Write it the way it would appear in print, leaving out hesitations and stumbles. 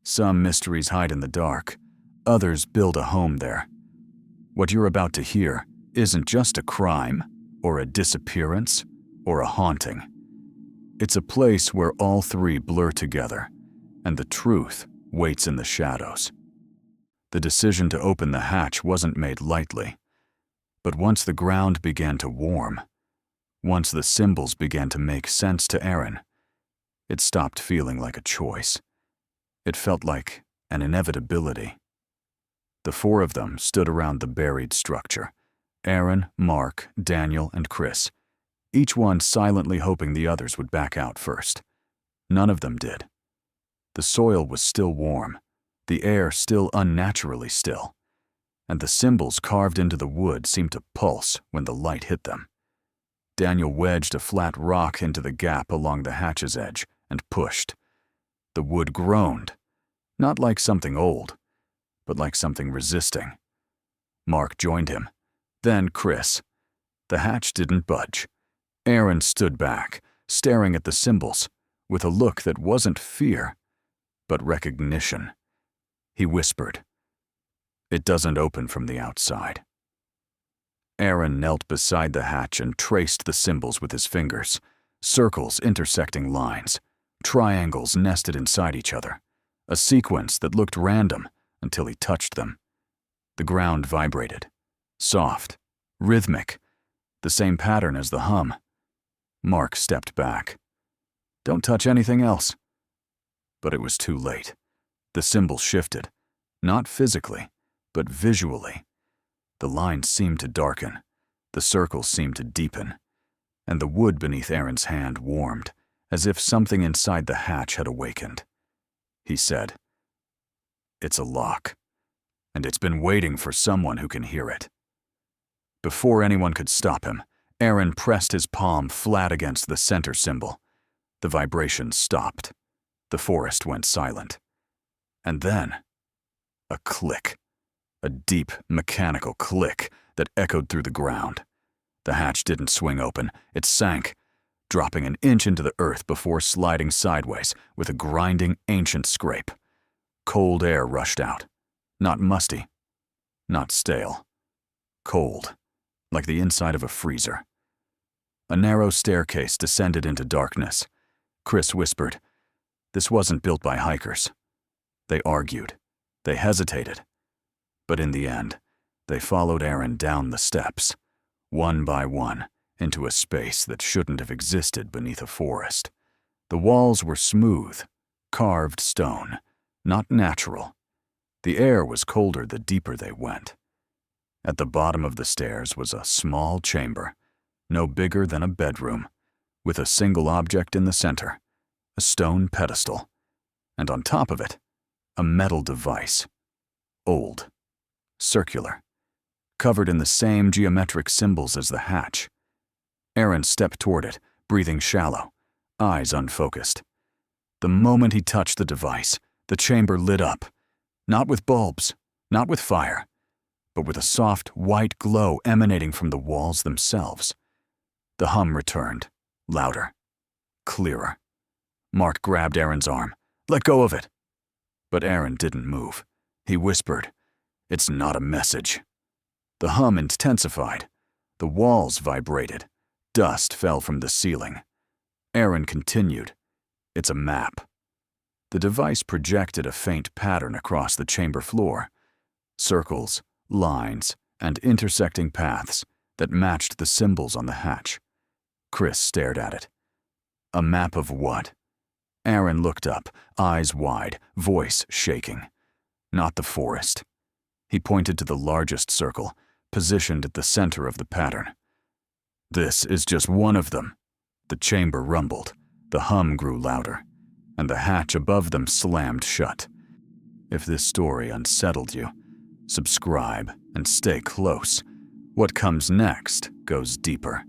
Some mysteries hide in the dark, others build a home there. What you're about to hear isn't just a crime, or a disappearance, or a haunting. It's a place where all three blur together, and the truth waits in the shadows. The decision to open the hatch wasn't made lightly, but once the ground began to warm, once the symbols began to make sense to Aaron, it stopped feeling like a choice. It felt like an inevitability. The four of them stood around the buried structure: Aaron, Mark, Daniel, and Chris, each one silently hoping the others would back out first. None of them did. The soil was still warm, the air still unnaturally still, and the symbols carved into the wood seemed to pulse when the light hit them. Daniel wedged a flat rock into the gap along the hatch's edge and pushed. The wood groaned, not like something old, but like something resisting. Mark joined him, then Chris. The hatch didn't budge. Aaron stood back, staring at the symbols, with a look that wasn't fear, but recognition. He whispered, "It doesn't open from the outside." Aaron knelt beside the hatch and traced the symbols with his fingers, circles intersecting lines, triangles nested inside each other, a sequence that looked random until he touched them. The ground vibrated, soft, rhythmic, the same pattern as the hum. Mark stepped back. "Don't touch anything else." But it was too late. The symbol shifted, not physically, but visually. The lines seemed to darken, the circles seemed to deepen, and the wood beneath Aaron's hand warmed, as if something inside the hatch had awakened. He said, "It's a lock, and it's been waiting for someone who can hear it." Before anyone could stop him, Aaron pressed his palm flat against the center symbol. The vibration stopped. The forest went silent. And then, a click. A deep, mechanical click that echoed through the ground. The hatch didn't swing open, it sank, dropping an inch into the earth before sliding sideways with a grinding, ancient scrape. Cold air rushed out. Not musty, not stale. Cold, like the inside of a freezer. A narrow staircase descended into darkness. Chris whispered, "This wasn't built by hikers." They argued. They hesitated. But in the end, they followed Aaron down the steps, one by one, into a space that shouldn't have existed beneath a forest. The walls were smooth, carved stone, not natural. The air was colder the deeper they went. At the bottom of the stairs was a small chamber, no bigger than a bedroom, with a single object in the center, a stone pedestal, and on top of it, a metal device, old, circular, covered in the same geometric symbols as the hatch. Aaron stepped toward it, breathing shallow, eyes unfocused. The moment he touched the device, the chamber lit up, not with bulbs, not with fire, but with a soft, white glow emanating from the walls themselves. The hum returned, louder, clearer. Mark grabbed Aaron's arm. "Let go of it." But Aaron didn't move. He whispered, "It's not a message." The hum intensified. The walls vibrated. Dust fell from the ceiling. Aaron continued, "It's a map." The device projected a faint pattern across the chamber floor. Circles, lines, and intersecting paths that matched the symbols on the hatch. Chris stared at it. A map of what? Aaron looked up, eyes wide, voice shaking. Not the forest. He pointed to the largest circle, positioned at the center of the pattern. "This is just one of them." The chamber rumbled, the hum grew louder, and the hatch above them slammed shut. If this story unsettled you, subscribe and stay close. What comes next goes deeper.